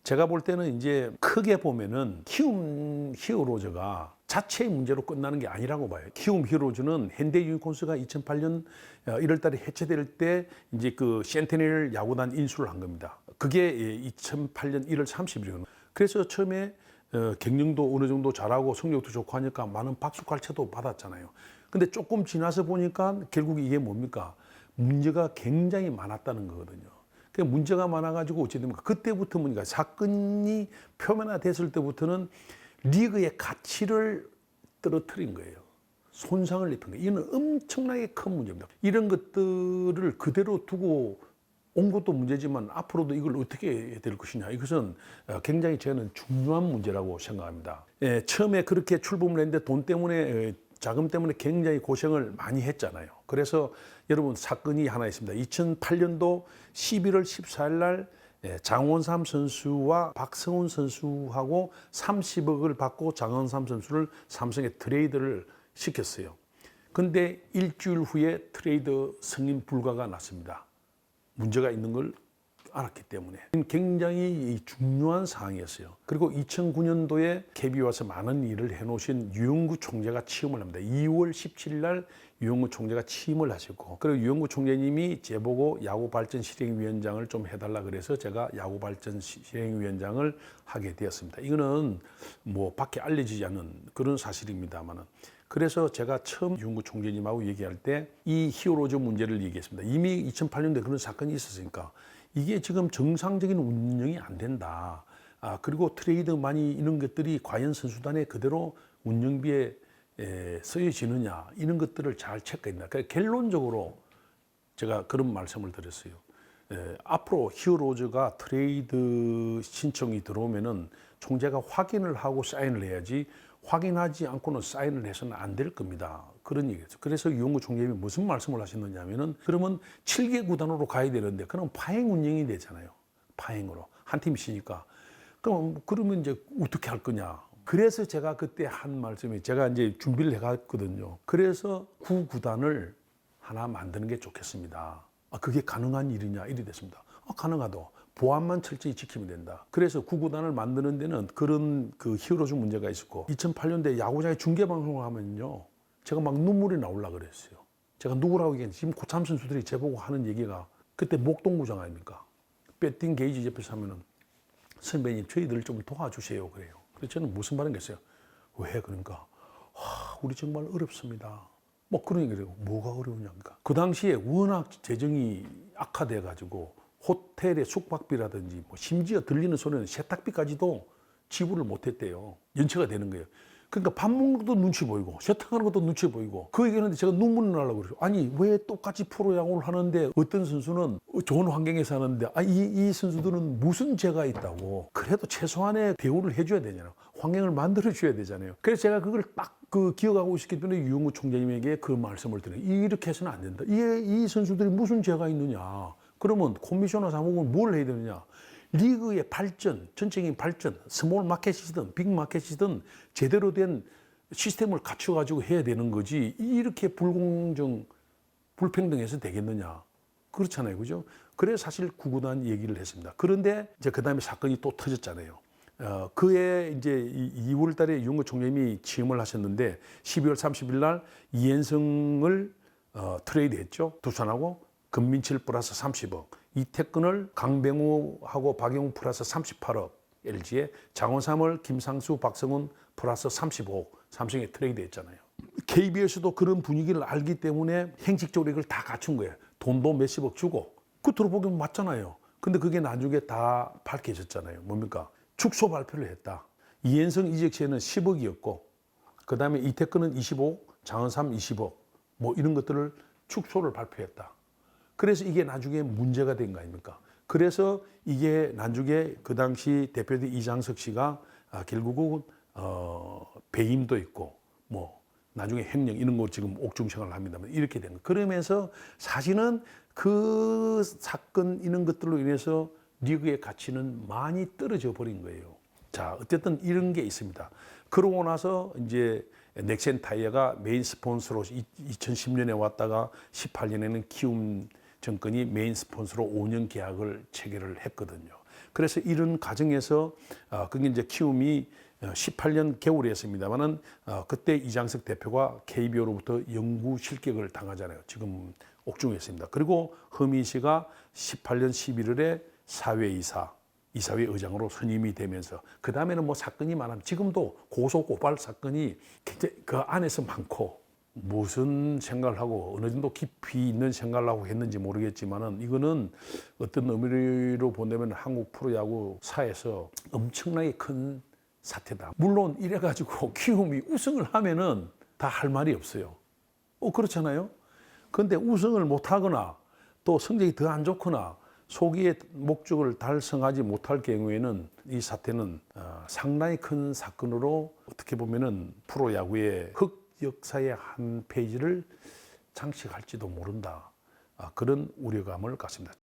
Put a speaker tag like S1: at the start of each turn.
S1: 제가 볼 때는 이제 크게 보면은 키움 히어로즈가 자체의 문제로 끝나는 게 아니라고 봐요. 키움 히어로즈는 현대유니콘스가 2008년 1월 달에 해체될 때 이제 그 센티넬 야구단 인수를 한 겁니다. 그게 2008년 1월 30일이거든요. 그래서 처음에 경영도 어느 정도 잘하고 성적도 좋고 하니까 많은 박수갈채도 받았잖아요. 근데 조금 지나서 보니까 결국 이게 뭡니까? 문제가 굉장히 많았다는 거거든요. 그 문제가 많아가지고 어찌됩니까? 그때부터 보니까 사건이 표면화됐을 때부터는 리그의 가치를 떨어뜨린 거예요. 손상을 입힌 거예요. 이는 엄청나게 큰 문제입니다. 이런 것들을 그대로 두고 온 것도 문제지만 앞으로도 이걸 어떻게 해야 될 것이냐. 이것은 굉장히 저는 중요한 문제라고 생각합니다. 처음에 그렇게 출범을 했는데 돈 때문에 자금 때문에 굉장히 고생을 많이 했잖아요. 그래서 여러분 사건이 하나 있습니다. 2008년도 11월 14일 날 장원삼 선수와 박성훈 선수하고 30억을 받고 장원삼 선수를 삼성에 트레이드를 시켰어요. 근데 일주일 후에 트레이드 승인 불가가 났습니다. 문제가 있는 걸 알았기 때문에 굉장히 중요한 사항이었어요. 그리고 2009년도에 KB에 와서 많은 일을 해놓으신 유영구 총재가 취임을 합니다. 2월 17일 날 유영구 총재가 취임을 하셨고, 그리고 유영구 총재님이 제보고 야구발전 실행위원장을 좀 해달라 그래서 제가 야구발전 실행위원장을 하게 되었습니다. 이거는 뭐 밖에 알려지지 않은 그런 사실입니다만은. 그래서 제가 처음 유영구 총재님하고 얘기할 때 이 히어로즈 문제를 얘기했습니다. 이미 2008년도에 그런 사건이 있었으니까 이게 지금 정상적인 운영이 안 된다. 그리고 트레이드 많이 이런 것들이 과연 선수단에 그대로 운영비에 쓰여지느냐 이런 것들을 잘 체크했나. 그러니까 결론적으로 제가 그런 말씀을 드렸어요. 앞으로 히어로즈가 트레이드 신청이 들어오면은 총재가 확인을 하고 사인을 해야지 확인하지 않고는 사인을 해서는 안 될 겁니다. 그런 얘기죠. 그래서 유영구 총재님이 무슨 말씀을 하셨느냐 하면은 그러면 7개 구단으로 가야 되는데 그럼 파행 운영이 되잖아요. 파행으로. 한 팀이 쉬니까. 그러면 이제 어떻게 할 거냐. 그래서 제가 그때 한 말씀이 제가 이제 준비를 해갔거든요. 그래서 9구단을 하나 만드는 게 좋겠습니다. 그게 가능한 일이냐? 이래 됐습니다. 가능하다. 보안만 철저히 지키면 된다. 그래서 9구단을 만드는 데는 그런 그 히어로즈 문제가 있었고 2008년도에 야구장에 중계방송을 하면요. 제가 막 눈물이 나올라 그랬어요. 제가 누구라고 얘기했는데 지금 고참 선수들이 제보고 하는 얘기가 그때 목동구장 아닙니까? 배팅 게이지 옆에서 하면은 선배님 저희들 좀 도와주세요 그래요. 그래서 저는 무슨 말인가 했어요. 왜 그러니까 우리 정말 어렵습니다. 뭐 그런 얘기를 뭐가 어려우냐니까. 그 당시에 워낙 재정이 악화돼 가지고 호텔의 숙박비라든지 뭐 심지어 들리는 소리는 세탁비까지도 지불을 못했대요. 연체가 되는 거예요. 그러니까 밥 먹는 것도 눈치 보이고 세탁하는 것도 눈치 보이고 그 얘기하는데 제가 눈물이 나려고 그래요. 아니 왜 똑같이 프로야구를 하는데 어떤 선수는 좋은 환경에서 하는데 이 선수들은 무슨 죄가 있다고. 그래도 최소한의 대우를 해줘야 되잖아요. 환경을 만들어줘야 되잖아요. 그래서 제가 그걸 딱 기억하고 있었기 때문에 유영구 총재님에게 그 말씀을 드려요. 이렇게 해서는 안 된다. 이 선수들이 무슨 죄가 있느냐. 그러면 커미셔너 사무국은 뭘 해야 되느냐. 리그의 발전, 전체적인 발전, 스몰 마켓이든 빅 마켓이든 제대로 된 시스템을 갖춰가지고 해야 되는 거지 이렇게 불공정, 불평등해서 되겠느냐. 그렇잖아요. 그죠? 그래서 사실 9구단 얘기를 했습니다. 그런데 이제 그 다음에 사건이 또 터졌잖아요. 그해 이제 2월 달에 유영구 총재님이 취임을 하셨는데 12월 30일 날 이현성을 트레이드 했죠. 두산하고 금민철 플러스 30억. 이태근을 강병우하고 박영우 플러스 38억. LG에 장원삼을 김상수, 박성훈 플러스 35억. 삼성에 트레이드 했잖아요. KBS도 그런 분위기를 알기 때문에 행식적으로 이걸 다 갖춘 거예요. 돈도 몇십억 주고. 겉으로 보기엔 맞잖아요. 근데 그게 나중에 다 밝혀졌잖아요. 뭡니까? 축소 발표를 했다. 이현성 이적 시에는 10억이었고 그 다음에 이태근은 25억, 장원삼 20억 뭐 이런 것들을 축소를 발표했다. 그래서 이게 나중에 문제가 된 거 아닙니까? 그래서 이게 나중에 그 당시 대표팀 이장석 씨가 결국은 배임도 있고 뭐 나중에 횡령 이런 거 지금 옥중생활을 합니다만 이렇게 된 거. 그러면서 사실은 그 사건 이런 것들로 인해서 리그의 가치는 많이 떨어져 버린 거예요. 자, 어쨌든 이런 게 있습니다. 그러고 나서 이제 넥센 타이어가 메인 스폰서로 2010년에 왔다가 18년에는 키움 정권이 메인 스폰서로 5년 계약을 체결을 했거든요. 그래서 이런 과정에서 그게 이제 키움이 18년 겨울이었습니다만은 그때 이장석 대표가 KBO로부터 영구 실격을 당하잖아요. 지금 옥중에 있습니다. 그리고 허민 씨가 18년 11월에 이사회 의장으로 선임이 되면서 그 다음에는 뭐 사건이 많아. 지금도 고소 고발 사건이 굉장히 그 안에서 많고 무슨 생각을 하고 어느 정도 깊이 있는 생각을 하고 했는지 모르겠지만은 이거는 어떤 의미로 본다면 한국 프로야구사에서 엄청나게 큰 사태다. 물론 이래가지고 키움이 우승을 하면은 다 할 말이 없어요. 그렇잖아요. 그런데 우승을 못하거나 또 성적이 더 안 좋거나 소기의 목적을 달성하지 못할 경우에는 이 사태는 상당히 큰 사건으로 어떻게 보면은 프로야구의 흑역사의 한 페이지를 장식할지도 모른다. 그런 우려감을 갖습니다.